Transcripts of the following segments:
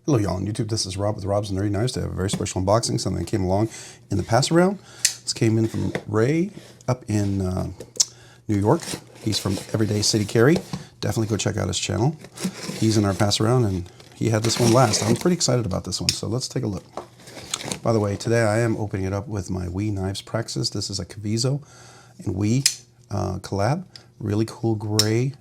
Hello y'all on YouTube, this is Rob with Rob's Nerdy Knives. To have a very special unboxing, something that came along in the pass around. This came in from Ray up in New York. He's from Everyday City Carry. Definitely go check out his channel. He's in our pass around and he had this one last. I'm pretty excited about this one, so let's take a look. By the way, today I am opening it up with my Kunwu Knives practices. This is a Kavizo and Kunwu collab. Really cool gray.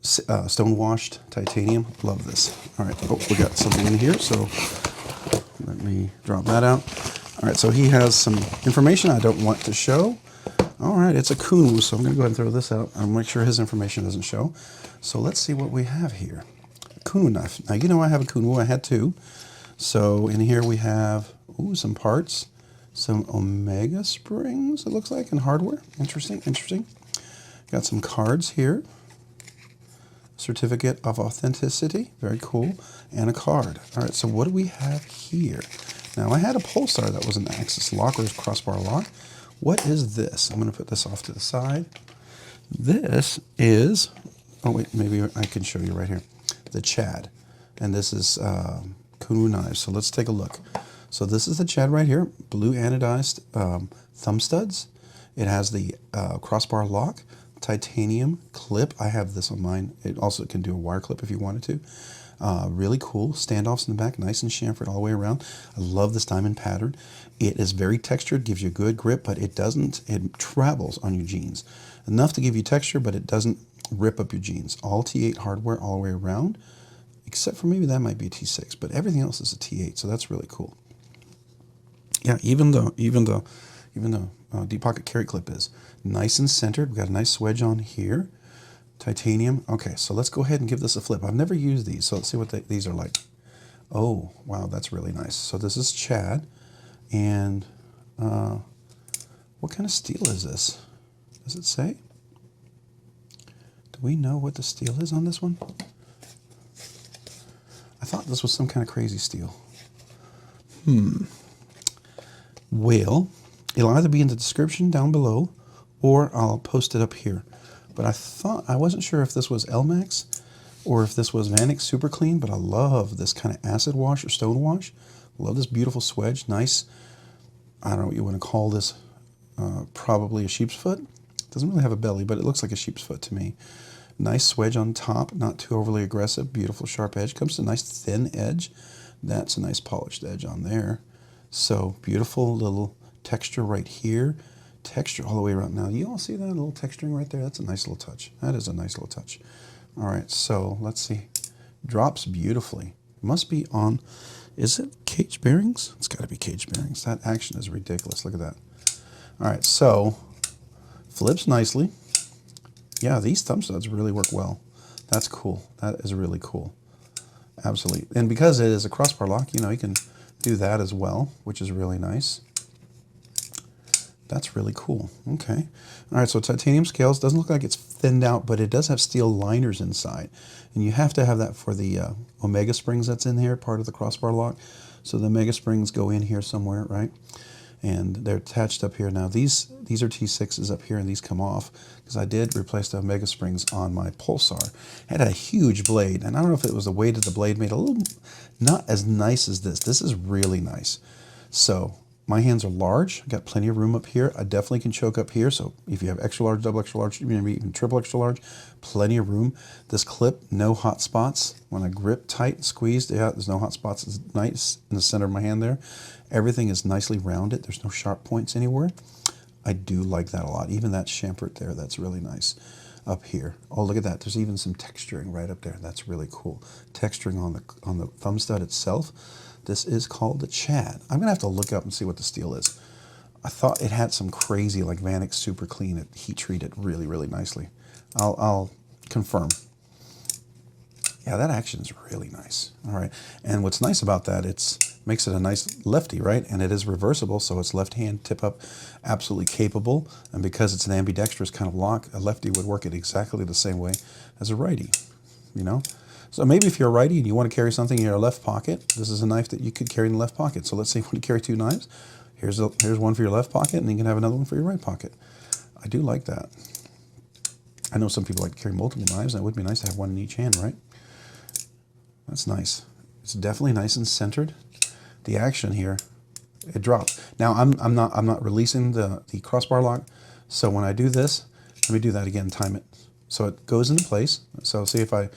Stone washed titanium. Love this. All right. Oh, we got something in here, so let me drop that out. All right. So he has some information I don't want to show. All right. It's a Kunwu, so I'm going to go ahead and throw this out and make sure his information doesn't show. So let's see what we have here. A Kunwu knife. Now, you know I have a Kunwu. I had two. So in here we have some parts, some Omega springs, it looks like, and hardware. Interesting, interesting. Got some cards here. Certificate of authenticity, very cool, and a card. All right, so what do we have here? Now, I had a pulsar that was an axis lock or a crossbar lock. What is this? I'm going to put this off to the side. This is, oh wait, maybe I can show you right here, the Chad, and this is Kunwu Knives. So let's take a look. So this is the Chad right here, blue anodized thumb studs. It has the crossbar lock. Titanium clip. I have this on mine. It also can do a wire clip if you wanted to. Really cool. Standoffs in the back, nice and chamfered all the way around. I love this diamond pattern. It is very textured, gives you a good grip, but it travels on your jeans. Enough to give you texture, but it doesn't rip up your jeans. All T8 hardware all the way around, except for maybe that might be a T6, but everything else is a T8, so that's really cool. Yeah, even the deep pocket carry clip is nice and centered. We've got a nice wedge on here. Titanium. Okay, so let's go ahead and give this a flip. I've never used these, so let's see what these are like. Oh, wow, that's really nice. So this is Chad, and what kind of steel is this? Does it say? Do we know what the steel is on this one? I thought this was some kind of crazy steel. Well, it'll either be in the description down below or I'll post it up here. But I wasn't sure if this was Elmax or if this was Vanek Super Clean, but I love this kind of acid wash or stone wash. Love this beautiful swedge. Nice, I don't know what you want to call this, probably a sheep's foot. Doesn't really have a belly, but it looks like a sheep's foot to me. Nice swedge on top, not too overly aggressive, beautiful sharp edge. Comes to a nice thin edge. That's a nice polished edge on there. So beautiful little texture right here, texture all the way around. Now, you all see that little texturing right there? That's a nice little touch. That is a nice little touch. All right, so let's see. Drops beautifully. Must be on, is it cage bearings? It's got to be cage bearings. That action is ridiculous. Look at that. All right, so flips nicely. Yeah, these thumb studs really work well. That's cool. That is really cool. Absolutely. And because it is a crossbar lock, you know, you can do that as well, which is really nice. That's really cool. Okay. All right, so titanium scales. Doesn't look like it's thinned out, but it does have steel liners inside. And you have to have that for the Omega springs that's in here, part of the crossbar lock. So the Omega springs go in here somewhere, right? And they're attached up here. Now, these are T6s up here, and these come off because I did replace the Omega springs on my Pulsar. It had a huge blade, and I don't know if it was the weight of the blade made it a little not as nice as this. This is really nice. So my hands are large. I've got plenty of room up here. I definitely can choke up here. So if you have extra large, double extra large, maybe even triple extra large, plenty of room. This clip, no hot spots. When I grip tight and squeezed, yeah, there's no hot spots. It's nice in the center of my hand there. Everything is nicely rounded. There's no sharp points anywhere. I do like that a lot. Even that chamfered there, that's really nice up here. Oh, look at that. There's even some texturing right up there. That's really cool. Texturing on the thumb stud itself. This is called the Chad. I'm going to have to look up and see what the steel is. I thought it had some crazy, like Vanek Super Clean. It heat treated really, really nicely. I'll confirm. Yeah, that action is really nice. All right. And what's nice about that, makes it a nice lefty, right? And it is reversible, so it's left hand tip up, absolutely capable. And because it's an ambidextrous kind of lock, a lefty would work it exactly the same way as a righty, you know? So maybe if you're a righty and you want to carry something in your left pocket, this is a knife that you could carry in the left pocket. So let's say you want to carry two knives. Here's one for your left pocket, and you can have another one for your right pocket. I do like that. I know some people like to carry multiple knives, and it would be nice to have one in each hand, right? That's nice. It's definitely nice and centered. The action here, it dropped. Now I'm not releasing the crossbar lock. So when I do this, let me do that again, time it. So it goes into place. So see if I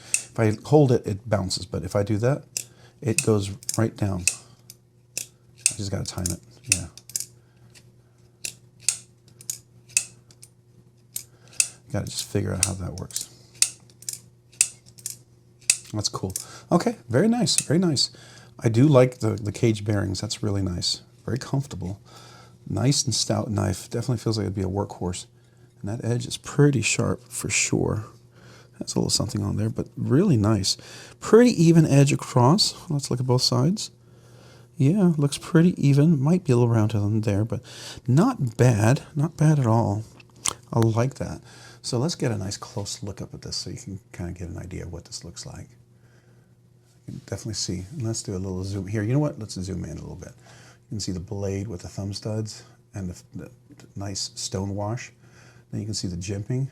hold it, it bounces. But if I do that, it goes right down. I just got to time it. Yeah. Got to just figure out how that works. That's cool. Okay, very nice, very nice. I do like the cage bearings. That's really nice. Very comfortable. Nice and stout knife. Definitely feels like it'd be a workhorse. And that edge is pretty sharp for sure. Has a little something on there, but really nice. Pretty even edge across. Let's look at both sides. Yeah, looks pretty even. Might be a little rounded on there, but not bad. Not bad at all. I like that. So let's get a nice close look up at this so you can kind of get an idea of what this looks like. You can definitely see. And let's do a little zoom here. You know what? Let's zoom in a little bit. You can see the blade with the thumb studs and the nice stone wash. Then you can see the jimping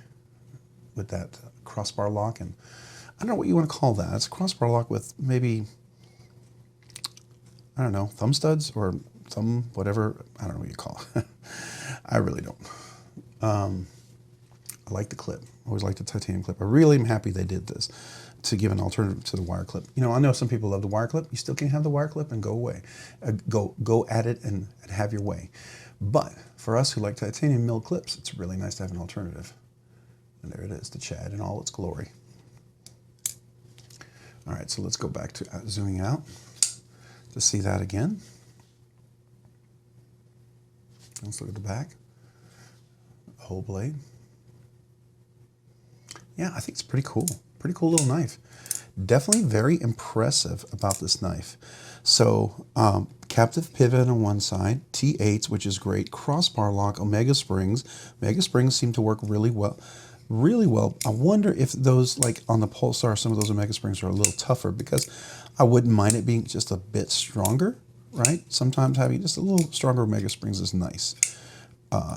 with that crossbar lock. And I don't know what you want to call that. It's a crossbar lock with maybe, I don't know, thumb studs or thumb whatever. I don't know what you call it. I really don't. I like the clip. I always liked the titanium clip. I really am happy they did this to give an alternative to the wire clip. You know, I know some people love the wire clip. You still can have the wire clip and go away. Go at it and have your way. But for us who like titanium milled clips, it's really nice to have an alternative. And there it is, the Chad in all its glory. All right, so let's go back to zooming out to see that again. Let's look at the back. The whole blade. Yeah, I think it's pretty cool. Pretty cool little knife. Definitely very impressive about this knife. So, captive pivot on one side, T8s, which is great, crossbar lock, Omega springs. Omega springs seem to work really well. Really well. I wonder if those, like on the Pulsar, some of those Omega springs are a little tougher because I wouldn't mind it being just a bit stronger, right? Sometimes having just a little stronger Omega springs is nice.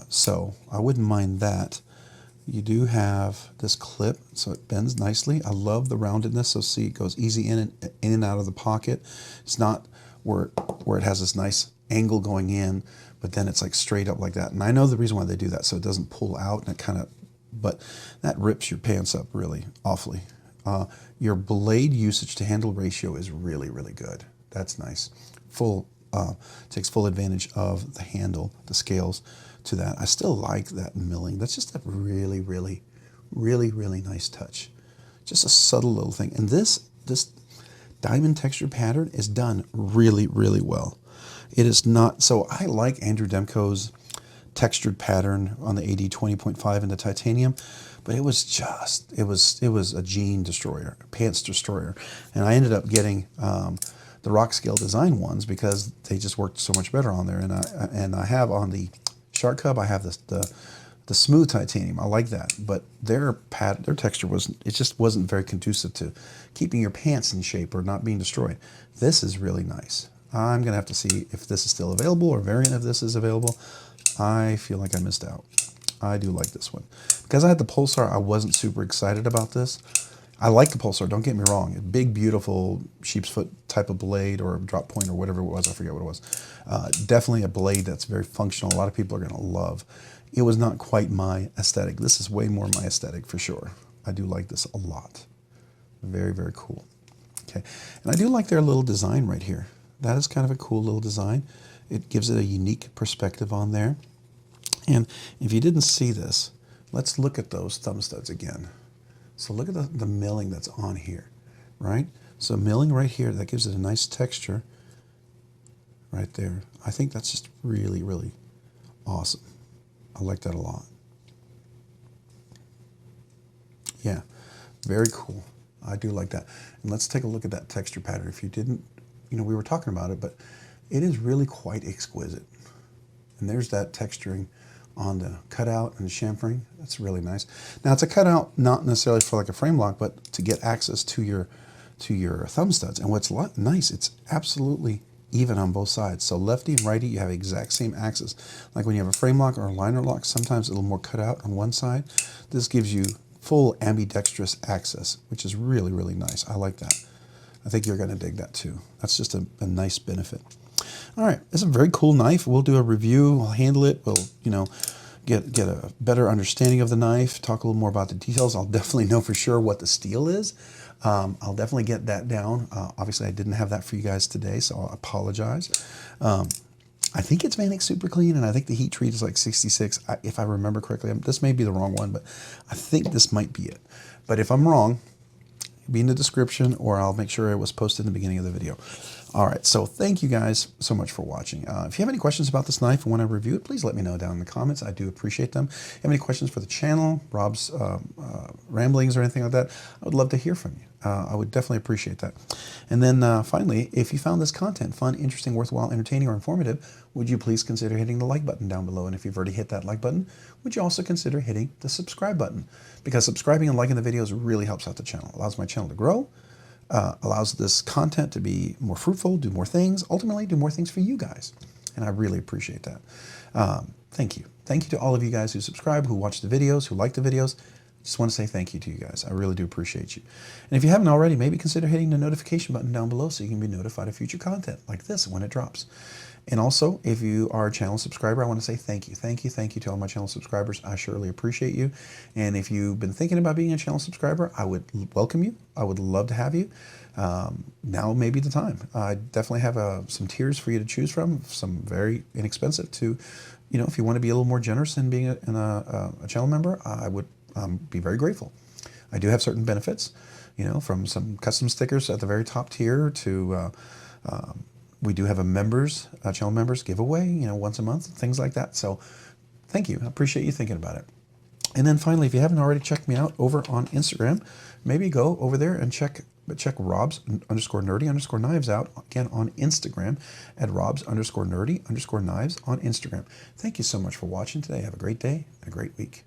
So I wouldn't mind that. You do have this clip, so it bends nicely. I love the roundedness, so see, it goes easy in and out of the pocket. It's not where it has this nice angle going in, but then it's like straight up like that. And I know the reason why they do that, so it doesn't pull out and it kind of, but that rips your pants up really awfully. Your blade usage to handle ratio is really, really good. That's nice. Takes full advantage of the handle, the scales to that. I still like that milling. That's just a really, really, really, really nice touch. Just a subtle little thing. And this diamond texture pattern is done really, really well. It is not, so I like Andrew Demko's textured pattern on the AD 20.5 in the titanium, but it was a jean destroyer, a pants destroyer. And I ended up getting the rock scale design ones because they just worked so much better on there. And I have on the Shark Cub, I have the smooth titanium. I like that, but their texture just wasn't very conducive to keeping your pants in shape or not being destroyed. This is really nice. I'm gonna have to see if this is still available or a variant of this is available. I feel like I missed out. I do like this one. Because I had the Pulsar, I wasn't super excited about this. I like the Pulsar, don't get me wrong. A big, beautiful sheep's foot type of blade or drop point or whatever it was, I forget what it was. Definitely a blade that's very functional. A lot of people are gonna love. It was not quite my aesthetic. This is way more my aesthetic for sure. I do like this a lot. Very, very cool. Okay, and I do like their little design right here. That is kind of a cool little design. It gives it a unique perspective on there. And if you didn't see this, let's look at those thumb studs again. So look at the milling that's on here, right? So milling right here, that gives it a nice texture right there. I think that's just really, really awesome. I like that a lot. Yeah, very cool. I do like that. And let's take a look at that texture pattern. If you didn't, you know, we were talking about it, but it is really quite exquisite. And there's that texturing on the cutout and the chamfering. That's really nice. Now it's a cutout not necessarily for like a frame lock, but to get access to your thumb studs. And what's nice, it's absolutely even on both sides. So lefty and righty, you have exact same axis. Like when you have a frame lock or a liner lock, sometimes a little more cut out on one side. This gives you full ambidextrous access, which is really, really nice. I like that. I think you're going to dig that too. That's just a nice benefit. All right, it's a very cool knife. We'll do a review. We'll handle it. We'll, you know, get a better understanding of the knife. Talk a little more about the details. I'll definitely know for sure what the steel is. I'll definitely get that down. Obviously, I didn't have that for you guys today, so I'll apologize. I think it's Manic Super Clean, and I think the heat treat is like 66, if I remember correctly. This may be the wrong one, but I think this might be it. But if I'm wrong, it'll be in the description, or I'll make sure it was posted in the beginning of the video. All right, so thank you guys so much for watching. If you have any questions about this knife and want to review it, please let me know down in the comments. I do appreciate them. If you have any questions for the channel, Rob's ramblings or anything like that, I would love to hear from you. I would definitely appreciate that. And then finally, if you found this content fun, interesting, worthwhile, entertaining, or informative, would you please consider hitting the like button down below? And if you've already hit that like button, would you also consider hitting the subscribe button? Because subscribing and liking the videos really helps out the channel, allows my channel to grow, allows this content to be more fruitful, do more things, ultimately do more things for you guys. And I really appreciate that. Thank you. Thank you to all of you guys who subscribe, who watch the videos, who like the videos. Just want to say thank you to you guys. I really do appreciate you. And if you haven't already, maybe consider hitting the notification button down below so you can be notified of future content like this when it drops. And also, if you are a channel subscriber, I want to say thank you. Thank you, thank you to all my channel subscribers. I surely appreciate you. And if you've been thinking about being a channel subscriber, I would welcome you. I would love to have you. Now may be the time. I definitely have some tiers for you to choose from, some very inexpensive to, you know, if you want to be a little more generous in being a channel member, I would be very grateful. I do have certain benefits, you know, from some custom stickers at the very top tier to we do have a members, channel members giveaway, you know, once a month, things like that. So thank you. I appreciate you thinking about it. And then finally, if you haven't already checked me out over on Instagram, maybe go over there and check Robs_nerdy_knives out again on Instagram at Robs_nerdy_knives on Instagram. Thank you so much for watching today. Have a great day and a great week.